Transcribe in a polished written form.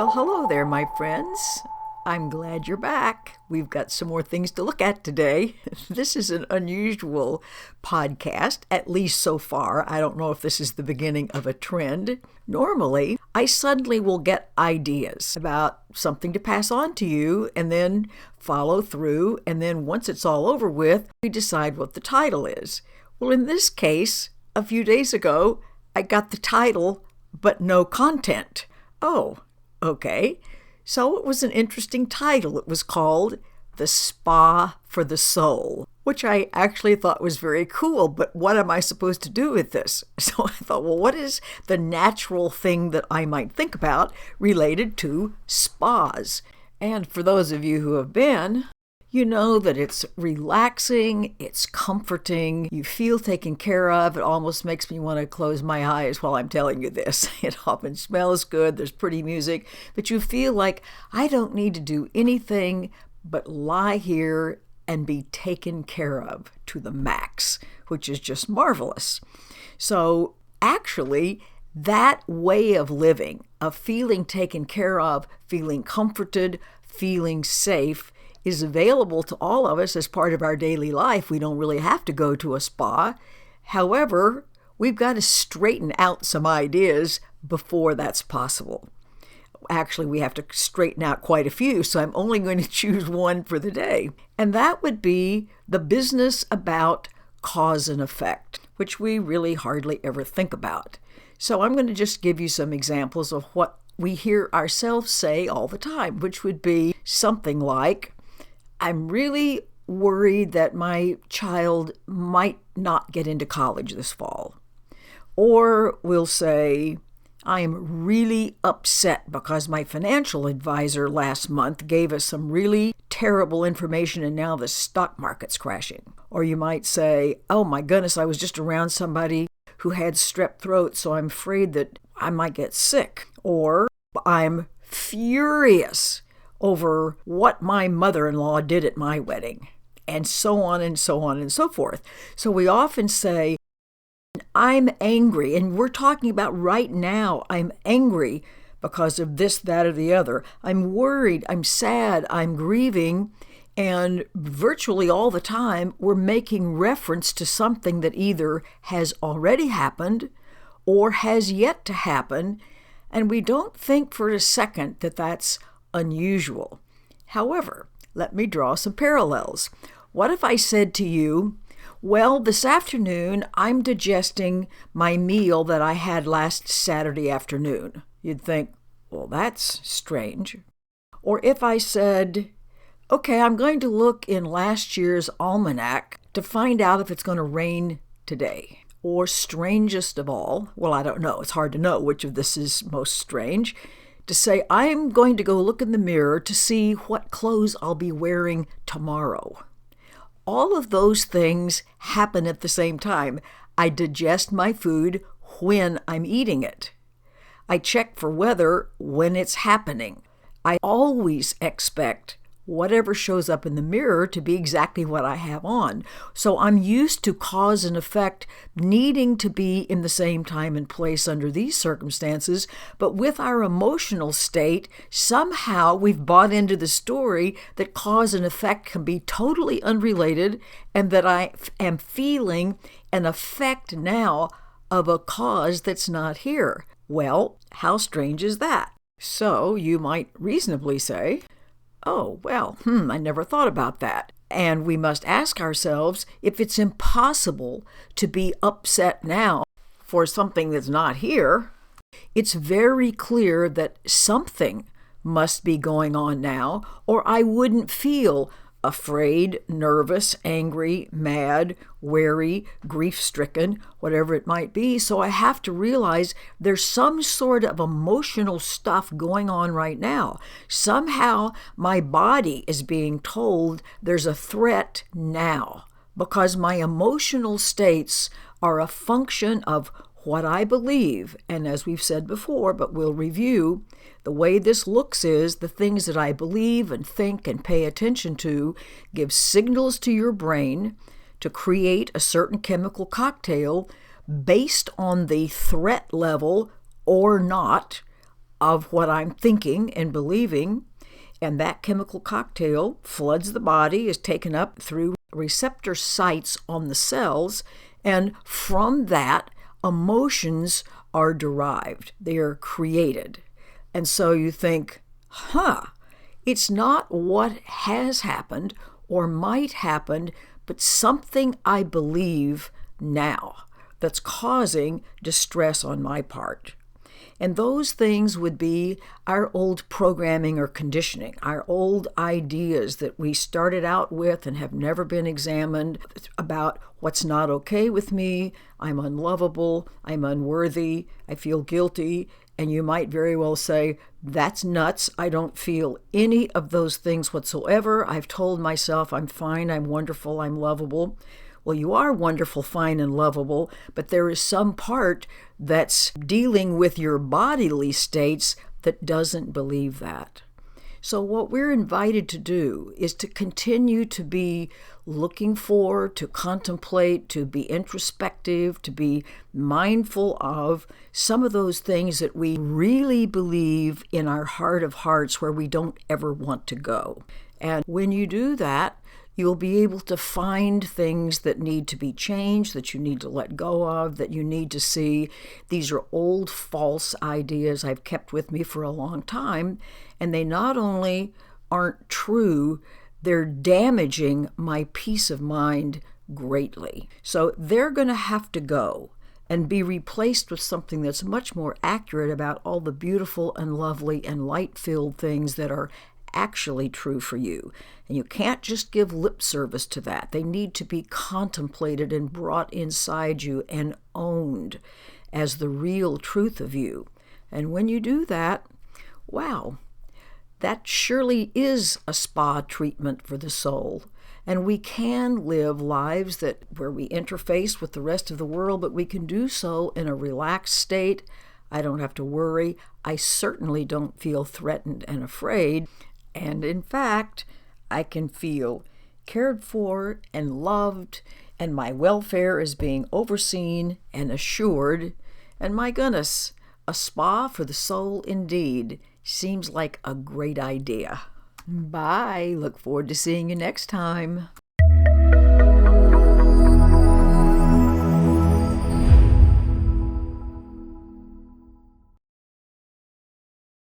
Well, hello there, my friends. I'm glad you're back. We've got some more things to look at today. This is an unusual podcast, at least so far. I don't know if this is the beginning of a trend. Normally, I suddenly will get ideas about something to pass on to you and then follow through. And then once it's all over with, we decide what the title is. Well, in this case, a few days ago, I got the title, but no content. Oh, okay. So it was an interesting title. It was called The Spa for the Soul, which I actually thought was very cool. But what am I supposed to do with this? So I thought, well, what is the natural thing that I might think about related to spas? And for those of you who have been, you know that it's relaxing, it's comforting, you feel taken care of. It almost makes me want to close my eyes while I'm telling you this. It often smells good, there's pretty music, but you feel like I don't need to do anything but lie here and be taken care of to the max, which is just marvelous. So actually, that way of living, of feeling taken care of, feeling comforted, feeling safe, is available to all of us as part of our daily life. We don't really have to go to a spa. However, we've got to straighten out some ideas before that's possible. Actually, we have to straighten out quite a few, so I'm only going to choose one for the day. And that would be the business about cause and effect, which we really hardly ever think about. So I'm going to just give you some examples of what we hear ourselves say all the time, which would be something like, I'm really worried that my child might not get into college this fall. Or we'll say, I am really upset because my financial advisor last month gave us some really terrible information and now the stock market's crashing. Or you might say, oh my goodness, I was just around somebody who had strep throat, so I'm afraid that I might get sick. Or I'm furious over what my mother-in-law did at my wedding, and so on and so on and so forth. So we often say, I'm angry, and we're talking about right now, I'm angry because of this, that, or the other. I'm worried, I'm sad, I'm grieving, and virtually all the time, we're making reference to something that either has already happened or has yet to happen, and we don't think for a second that that's unusual. However, let me draw some parallels. What if I said to you, well, this afternoon I'm digesting my meal that I had last Saturday afternoon? You'd think, well, that's strange. Or if I said, okay, I'm going to look in last year's almanac to find out if it's going to rain today. Or strangest of all, well, I don't know, it's hard to know which of this is most strange, to say, I'm going to go look in the mirror to see what clothes I'll be wearing tomorrow. All of those things happen at the same time. I digest my food when I'm eating it. I check for weather when it's happening. I always expect whatever shows up in the mirror to be exactly what I have on. So I'm used to cause and effect needing to be in the same time and place under these circumstances, but with our emotional state, somehow we've bought into the story that cause and effect can be totally unrelated and that I am feeling an effect now of a cause that's not here. Well, how strange is that? So you might reasonably say, oh, well, I never thought about that. And we must ask ourselves if it's impossible to be upset now for something that's not here. It's very clear that something must be going on now, or I wouldn't feel afraid, nervous, angry, mad, wary, grief-stricken, whatever it might be. So I have to realize there's some sort of emotional stuff going on right now. Somehow my body is being told there's a threat now because my emotional states are a function of what I believe. And as we've said before, but we'll review, the way this looks is the things that I believe and think and pay attention to give signals to your brain to create a certain chemical cocktail based on the threat level or not of what I'm thinking and believing, and that chemical cocktail floods the body, is taken up through receptor sites on the cells, and from that, emotions are derived. They are created. And so you think, it's not what has happened or might happen, but something I believe now that's causing distress on my part. And those things would be our old programming or conditioning, our old ideas that we started out with and have never been examined about what's not okay with me, I'm unlovable, I'm unworthy, I feel guilty. And you might very well say, that's nuts. I don't feel any of those things whatsoever. I've told myself I'm fine, I'm wonderful, I'm lovable. Well, you are wonderful, fine, and lovable, but there is some part that's dealing with your bodily states that doesn't believe that. So what we're invited to do is to continue to be looking for, to contemplate, to be introspective, to be mindful of some of those things that we really believe in our heart of hearts where we don't ever want to go. And when you do that, you'll be able to find things that need to be changed, that you need to let go of, that you need to see. These are old false ideas I've kept with me for a long time, and they not only aren't true, they're damaging my peace of mind greatly. So they're going to have to go and be replaced with something that's much more accurate about all the beautiful and lovely and light-filled things that are actually true for you. And you can't just give lip service to that. They need to be contemplated and brought inside you and owned as the real truth of you. And when you do that, wow, that surely is a spa treatment for the soul. And we can live lives where we interface with the rest of the world, but we can do so in a relaxed state. I don't have to worry. I certainly don't feel threatened and afraid. And in fact, I can feel cared for and loved, and my welfare is being overseen and assured. And my goodness, a spa for the soul indeed seems like a great idea. Bye. Look forward to seeing you next time.